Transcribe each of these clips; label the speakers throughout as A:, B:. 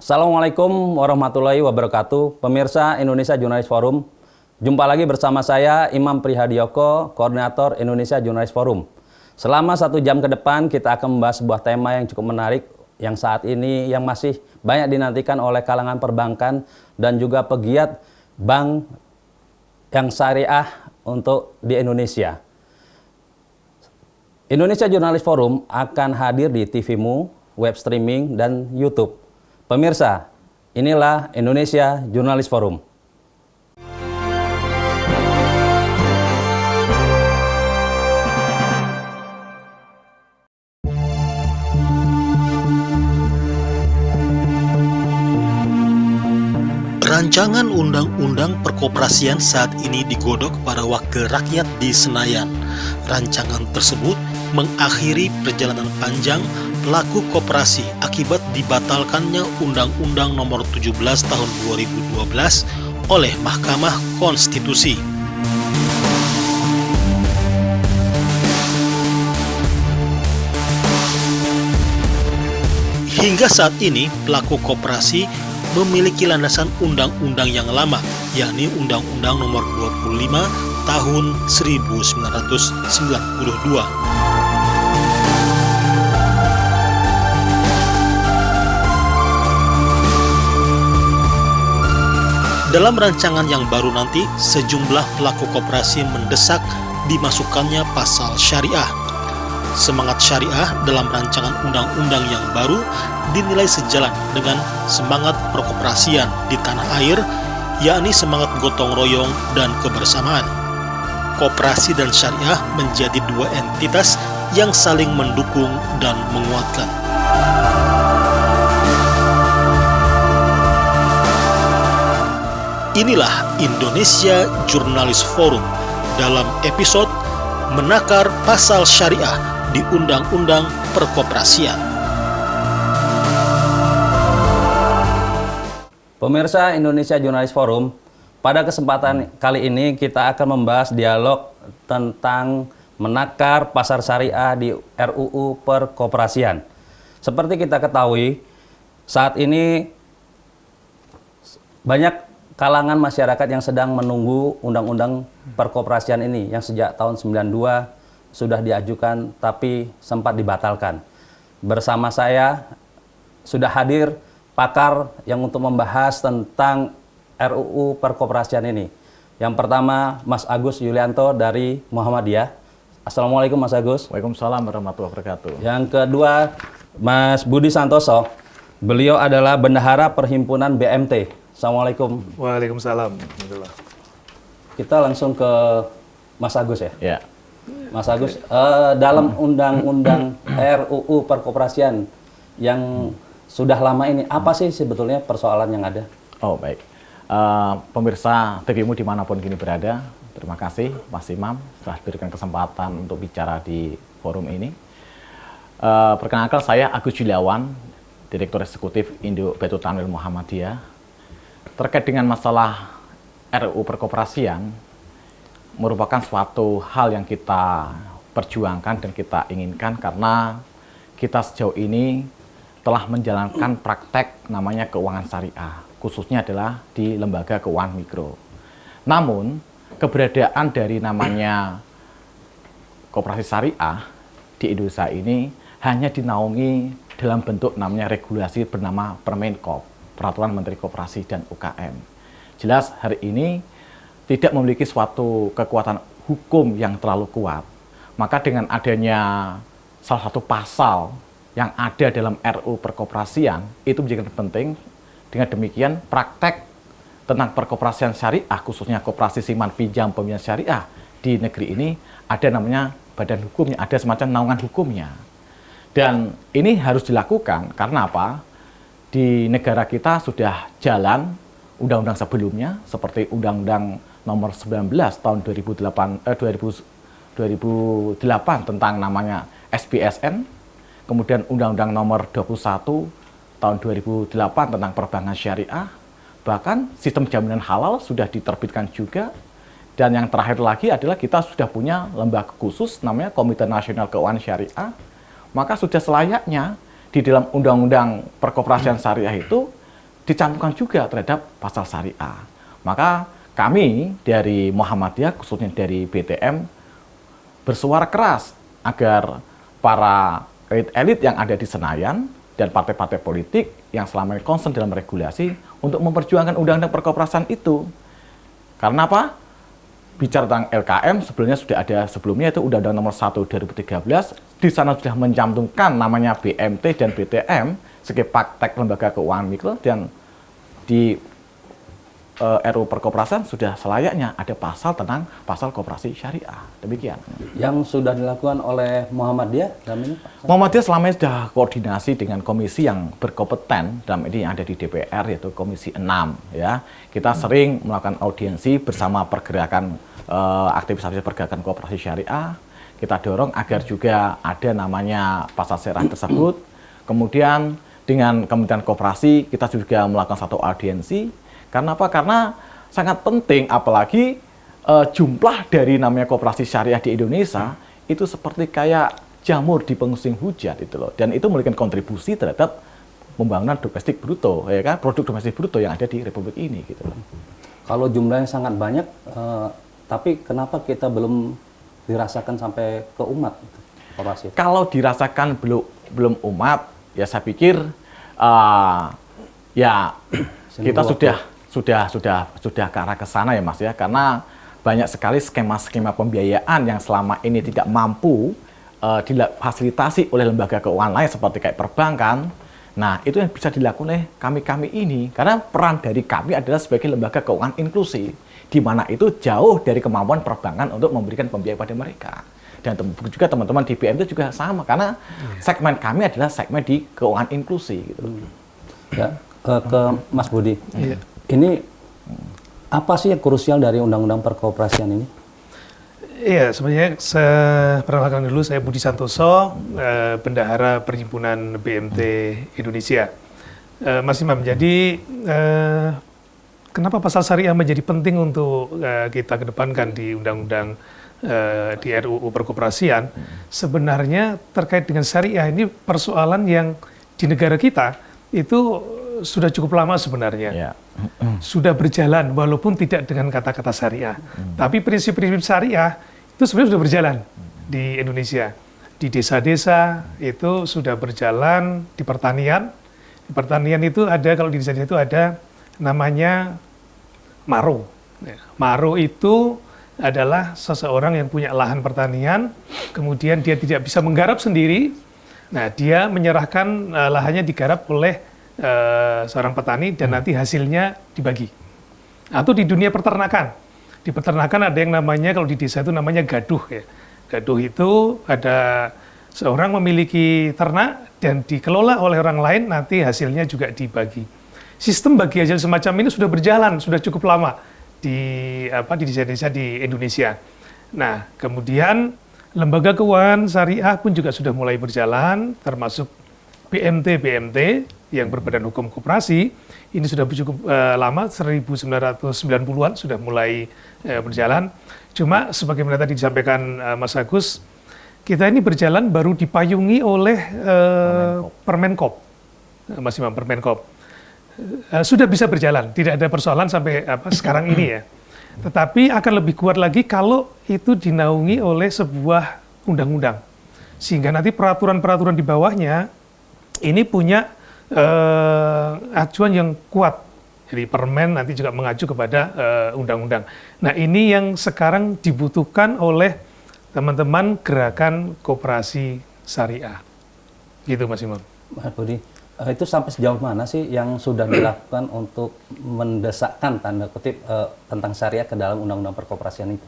A: Assalamualaikum warahmatullahi wabarakatuh. Pemirsa Indonesia Jurnalis Forum, jumpa lagi bersama saya Imam Prihadiyoko, Koordinator Indonesia Jurnalis Forum. Selama 1 jam ke depan kita akan membahas sebuah tema yang cukup menarik, yang saat ini yang masih banyak dinantikan oleh kalangan perbankan dan juga pegiat bank yang syariah untuk di Indonesia. Indonesia Jurnalis Forum akan hadir di TV-mu, web streaming, dan YouTube. Pemirsa, inilah Indonesia Jurnalis Forum.
B: Rancangan Undang-Undang Perkoperasian saat ini digodok pada Wakil Rakyat di Senayan. Rancangan tersebut mengakhiri perjalanan panjang pelaku koperasi akibat dibatalkannya Undang-Undang Nomor 17 Tahun 2012 oleh Mahkamah Konstitusi. Hingga saat ini, pelaku koperasi memiliki landasan undang-undang yang lama, yakni Undang-Undang Nomor 25 Tahun 1992. Dalam rancangan yang baru nanti, sejumlah pelaku koperasi mendesak dimasukkannya pasal syariah. Semangat syariah dalam rancangan undang-undang yang baru dinilai sejalan dengan semangat perkoperasian di tanah air, yakni semangat gotong royong dan kebersamaan. Koperasi dan syariah menjadi dua entitas yang saling mendukung dan menguatkan. Inilah Indonesia Jurnalis Forum dalam episode Menakar Pasal Syariah di Undang-Undang Perkoperasian.
A: Pemirsa Indonesia Jurnalis Forum, pada kesempatan kali ini kita akan membahas dialog tentang menakar pasar syariah di RUU Perkoperasian. Seperti kita ketahui, saat ini banyak kalangan masyarakat yang sedang menunggu undang-undang perkoperasian ini yang sejak tahun 92 sudah diajukan tapi sempat dibatalkan. Bersama saya sudah hadir pakar yang untuk membahas tentang RUU perkoperasian ini. Yang pertama, Mas Agus Yulianto dari Muhammadiyah. Assalamualaikum Mas Agus.
C: Waalaikumsalam warahmatullahi wabarakatuh.
A: Yang kedua, Mas Budi Santoso. Beliau adalah Bendahara Perhimpunan BMT. Assalamualaikum.
D: Waalaikumsalam.
A: Kita langsung ke Mas Agus ya.
C: Ya.
A: Mas Agus, dalam undang-undang RUU Perkoperasian yang sudah lama ini, apa sih sebetulnya persoalan yang ada?
C: Oh baik. Pemirsa TV-mu dimanapun kini berada, terima kasih Mas Imam telah diberikan kesempatan untuk bicara di forum ini. Perkenalkan saya Agus Juliawan, Direktur Eksekutif Induk Baitul Tanwir Muhammadiyah. Terkait dengan masalah RUU Perkoperasian, merupakan suatu hal yang kita perjuangkan dan kita inginkan karena kita sejauh ini telah menjalankan praktek namanya keuangan syariah, khususnya adalah di lembaga keuangan mikro. Namun, keberadaan dari namanya koperasi syariah di Indonesia ini hanya dinaungi dalam bentuk namanya regulasi bernama Permenkop, Peraturan Menteri Koperasi dan UKM. Jelas hari ini tidak memiliki suatu kekuatan hukum yang terlalu kuat. Maka dengan adanya salah satu pasal yang ada dalam RUU Perkoperasian itu menjadi penting. Dengan demikian praktek tentang perkoperasian syariah, khususnya koperasi simpan pinjam pembiayaan syariah di negeri ini ada namanya badan hukumnya, ada semacam naungan hukumnya. Dan ini harus dilakukan karena apa? Di negara kita sudah jalan undang-undang sebelumnya seperti Undang-Undang Nomor 19 tahun 2008 tentang namanya SPSN, kemudian Undang-Undang Nomor 21 tahun 2008 tentang perbankan syariah, bahkan sistem jaminan halal sudah diterbitkan juga. Dan yang terakhir lagi adalah kita sudah punya lembaga khusus namanya Komite Nasional Keuangan Syariah. Maka sudah selayaknya di dalam Undang-Undang Perkoperasian Syariah itu dicantumkan juga terhadap pasal syariah. Maka kami dari Muhammadiyah, khususnya dari BTM, bersuara keras agar para elit-elit yang ada di Senayan dan partai-partai politik yang selama ini concern dalam regulasi untuk memperjuangkan undang-undang perkoperasian itu. Karena apa? Bicara tentang LKM, sebenarnya sudah ada sebelumnya, itu Undang-Undang Nomor 1 2013, di sana sudah mencantumkan namanya BMT dan BTM sebagai praktek lembaga keuangan mikro, dan di RUU Perkoperasian sudah selayaknya ada pasal tentang pasal koperasi syariah. Demikian.
A: Yang sudah dilakukan oleh Muhammadiyah dalam ini, Pak?
C: Muhammadiyah selama ini sudah koordinasi dengan komisi yang berkompeten dalam ini yang ada di DPR, yaitu Komisi 6. Ya, kita sering melakukan audiensi bersama pergerakan aktivis pergerakan koperasi syariah. Kita dorong agar juga ada namanya pasal syariah tersebut. Kemudian dengan Kementerian Koperasi kita juga melakukan satu audiensi. Karena apa? Karena sangat penting, apalagi jumlah dari namanya koperasi syariah di Indonesia itu seperti kayak jamur di pengusing hujan itu loh. Dan itu memberikan kontribusi terhadap pembangunan domestik bruto, ya kan? Produk domestik bruto yang ada di Republik ini gitu loh.
A: Kalau jumlahnya sangat banyak, tapi kenapa kita belum dirasakan sampai ke umat koperasi?
C: Kalau dirasakan belum umat, ya saya pikir ya kita sudah ke arah ke sana ya Mas ya, karena banyak sekali skema-skema pembiayaan yang selama ini tidak mampu difasilitasi oleh lembaga keuangan lain seperti kayak perbankan. Nah, itu yang bisa dilakukan oleh kami ini, karena peran dari kami adalah sebagai lembaga keuangan inklusi, di mana itu jauh dari kemampuan perbankan untuk memberikan pembiayaan pada mereka. Dan juga teman-teman di BM itu juga sama, karena segmen kami adalah segmen di keuangan inklusi gitu.
A: Ya, ke Mas Budi. Ini apa sih yang krusial dari Undang-Undang Perkoperasian ini?
D: Iya, sebenarnya perkenalkan dulu, saya Budi Santoso, Bendahara Perhimpunan BMT Indonesia. Mas Imam, jadi kenapa pasal syariah menjadi penting untuk kita kedepankan di Undang-Undang di RUU Perkoperasian? Sebenarnya terkait dengan syariah ini persoalan yang di negara kita itu sudah cukup lama sebenarnya. Ya. Sudah berjalan walaupun tidak dengan kata-kata syariah. Tapi prinsip-prinsip syariah itu sebenarnya sudah berjalan di Indonesia. Di desa-desa itu sudah berjalan, di pertanian. Di pertanian itu ada, kalau di desa itu ada namanya maro. Maro itu adalah seseorang yang punya lahan pertanian, kemudian dia tidak bisa menggarap sendiri. Nah, dia menyerahkan lahannya digarap oleh seorang petani dan nanti hasilnya dibagi. Atau di dunia peternakan. Di peternakan ada yang namanya, kalau di desa itu namanya gaduh ya. Gaduh itu ada seorang memiliki ternak dan dikelola oleh orang lain, nanti hasilnya juga dibagi. Sistem bagi hasil semacam ini sudah berjalan, sudah cukup lama di desa-desa di Indonesia. Nah, kemudian lembaga keuangan syariah pun juga sudah mulai berjalan, termasuk BMT yang berbadan hukum koperasi, ini sudah cukup lama, 1990-an sudah mulai berjalan. Cuma sebagaimana tadi disampaikan Mas Agus, kita ini berjalan baru dipayungi oleh Permenkop, Mas Imam, Permenkop. Sudah bisa berjalan, tidak ada persoalan sampai sekarang ini ya. Tetapi akan lebih kuat lagi kalau itu dinaungi oleh sebuah undang-undang. Sehingga nanti peraturan-peraturan di bawahnya ini punya acuan yang kuat. Jadi permen nanti juga mengacu kepada undang-undang. Nah, ini yang sekarang dibutuhkan oleh teman-teman gerakan koperasi syariah. Gitu Mas Imam.
A: Mas Budi, itu sampai sejauh mana sih yang sudah dilakukan untuk mendesakkan tanda kutip tentang syariah ke dalam Undang-Undang Perkoperasian itu?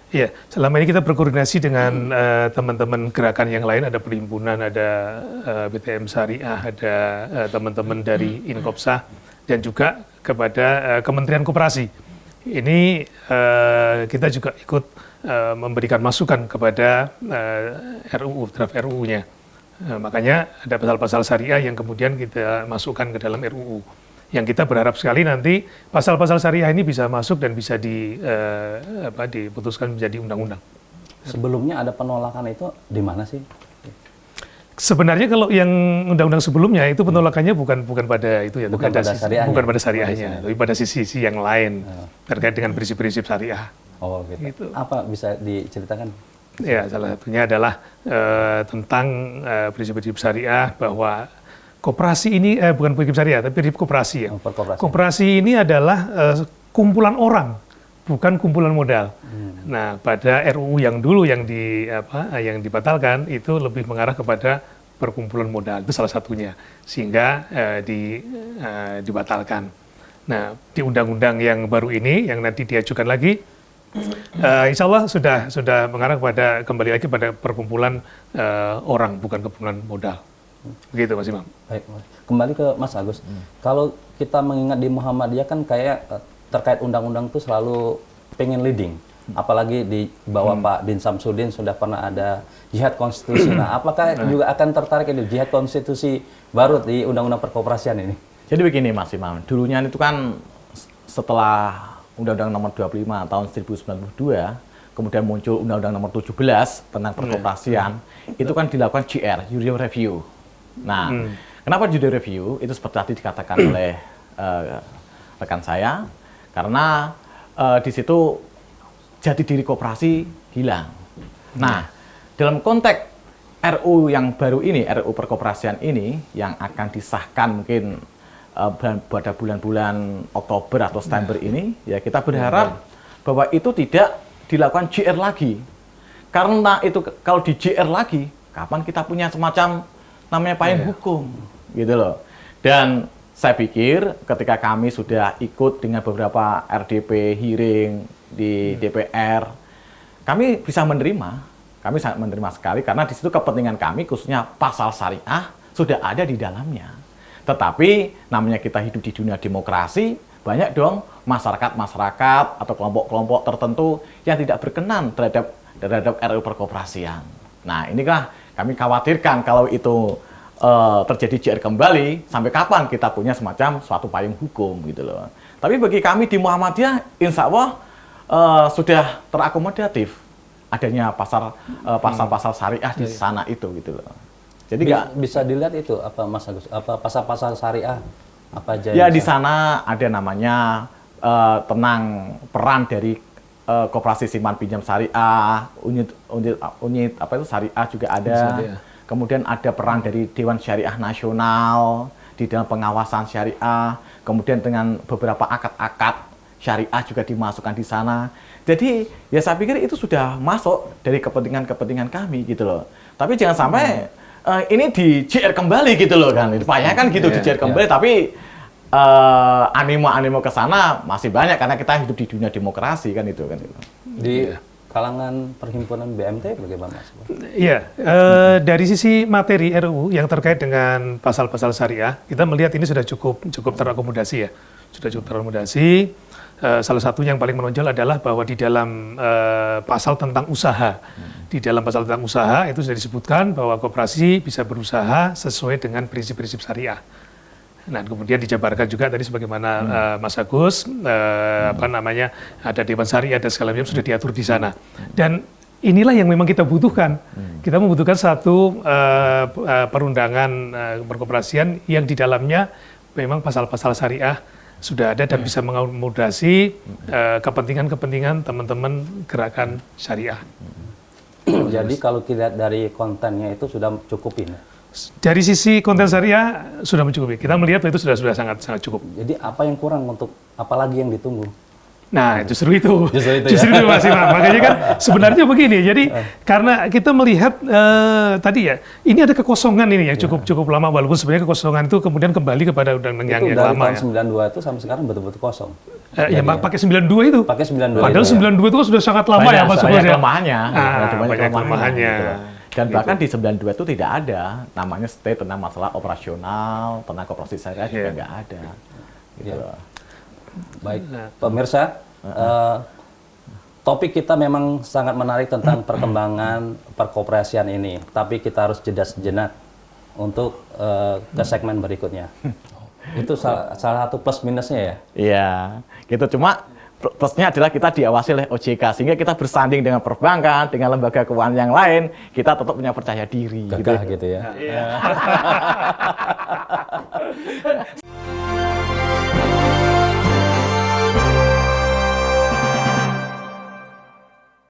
D: Iya, selama ini kita berkoordinasi dengan teman-teman gerakan yang lain, ada perhimpunan, ada BTM Syariah, ada teman-teman dari Inkopsah, dan juga kepada Kementerian Koperasi. Ini kita juga ikut memberikan masukan kepada RUU, draft RUU-nya. Makanya ada pasal-pasal syariah yang kemudian kita masukkan ke dalam RUU. Yang kita berharap sekali nanti pasal-pasal syariah ini bisa masuk dan bisa diputuskan menjadi undang-undang.
A: Sebelumnya ada penolakan itu di mana sih?
D: Sebenarnya kalau yang undang-undang sebelumnya itu penolakannya bukan pada itu ya,
A: Bukan pada syariahnya.
D: bukan pada syariahnya, tapi pada sisi yang lain terkait dengan prinsip-prinsip syariah.
A: Oh gitu.
D: Gitu.
A: Apa bisa diceritakan?
D: Ya, salah satunya adalah tentang prinsip-prinsip syariah bahwa koperasi ini bukan prinsip syariah tapi prinsip koperasi ya.
A: Perkoperasian.
D: Koperasi ini adalah kumpulan orang, bukan kumpulan modal. Nah, pada RUU yang dulu yang dibatalkan itu lebih mengarah kepada perkumpulan modal, itu salah satunya, sehingga dibatalkan. Nah, di undang-undang yang baru ini yang nanti diajukan lagi, insya Allah sudah mengarah kembali lagi pada perkumpulan orang, bukan kumpulan modal. Begitu Mas Imam.
A: Baik, kembali ke Mas Agus. Kalau kita mengingat di Muhammadiyah kan kayak terkait undang-undang itu selalu pengen leading. Apalagi di bawah Pak Din Samsudin sudah pernah ada jihad konstitusi. Nah, apakah juga akan tertarik itu jihad konstitusi baru di undang-undang perkoperasian ini?
C: Jadi begini Mas Imam, dulunya itu kan setelah Undang-Undang Nomor 25 tahun 1092, kemudian muncul Undang-Undang Nomor 17 tentang perkoperasian, itu kan dilakukan JR, judicial review. Nah, kenapa judicial review? Itu seperti tadi dikatakan oleh rekan saya, karena di situ jati diri koperasi hilang. Nah, dalam konteks RU yang baru ini, RU perkoperasian ini, yang akan disahkan mungkin pada bulan-bulan Oktober atau September ini, ya kita berharap bahwa itu tidak dilakukan JR lagi. Karena itu kalau di JR lagi, kapan kita punya semacam namanya payung hukum, gitu loh. Dan saya pikir ketika kami sudah ikut dengan beberapa RDP hearing di DPR, kami bisa menerima, kami sangat menerima sekali karena di situ kepentingan kami khususnya pasal syariah sudah ada di dalamnya. Tetapi namanya kita hidup di dunia demokrasi, banyak dong masyarakat atau kelompok-kelompok tertentu yang tidak berkenan terhadap RUU perkoperasian. Nah, inikah kami khawatirkan kalau itu terjadi JR kembali, sampai kapan kita punya semacam suatu payung hukum gitu loh. Tapi bagi kami di Muhammadiyah, insya Allah sudah terakomodatif adanya pasal-pasal syariah di sana itu gitu loh. Jadi
A: bisa dilihat itu apa Mas Agus, apa pasal-pasal syariah apa aja?
C: Ya di sana ada namanya tentang peran dari koperasi simpan pinjam syariah, unit apa itu syariah juga ada. Kemudian ada peran dari Dewan Syariah Nasional di dalam pengawasan syariah, kemudian dengan beberapa akad-akad syariah juga dimasukkan di sana. Jadi ya saya pikir itu sudah masuk dari kepentingan-kepentingan kami gitu loh. Tapi jangan sampai ini di JR kembali gitu loh kan. Supaya kan gitu di JR kembali, tapi animo-animo ke sana masih banyak karena kita hidup di dunia demokrasi kan itu kan.
A: Di kalangan perhimpunan BMT bagaimana Mas? Iya,
D: dari sisi materi RUU yang terkait dengan pasal-pasal syariah, kita melihat ini sudah cukup terakomodasi ya, sudah cukup terakomodasi. Salah satu yang paling menonjol adalah bahwa di dalam pasal tentang usaha, di dalam pasal tentang usaha itu sudah disebutkan bahwa koperasi bisa berusaha sesuai dengan prinsip-prinsip syariah. Nah, kemudian dijabarkan juga tadi sebagaimana Mas Agus, ada Dewan Syariah dan segala macam sudah diatur di sana. Dan inilah yang memang kita butuhkan. Kita membutuhkan satu perundangan perkoperasian yang di dalamnya memang pasal-pasal syariah sudah ada dan bisa mengakomodasi kepentingan-kepentingan teman-teman gerakan syariah.
A: Jadi kalau kita lihat dari kontennya itu sudah cukupin.
D: Dari sisi konten syariah sudah mencukupi. Kita melihat itu sudah sangat cukup.
A: Jadi apa yang kurang untuk apalagi yang ditunggu?
D: Nah, justru itu.
A: Justru
D: itu Mas Imam. Makanya kan sebenarnya begini. Jadi karena kita melihat tadi ya, ini ada kekosongan ini yang cukup lama, walaupun sebenarnya kekosongan itu kemudian kembali kepada undang-undang yang lama.
A: Itu dari tahun 92 itu sampai sekarang betul-betul kosong.
D: Ya, pakai 92 itu.
A: Pakai 92.
D: Padahal 92 itu kan sudah sangat lama ya Mas.
C: Banyak kelemahannya.
D: Banyak kelemahannya.
C: Dan bahkan di 92 itu tidak ada namanya stay tentang masalah operasional, tentang koperasi syariah juga nggak ada. Gitu.
A: Baik, pemirsa, topik kita memang sangat menarik tentang perkembangan perkoperasian ini, tapi kita harus jeda sejenak untuk ke segmen berikutnya. Itu salah satu plus minusnya ya?
C: Iya, gitu. Cuma Plusnya adalah kita diawasi oleh OJK, sehingga kita bersanding dengan perbankan, dengan lembaga keuangan yang lain, kita tetap punya percaya diri.
A: Gagah gitu ya.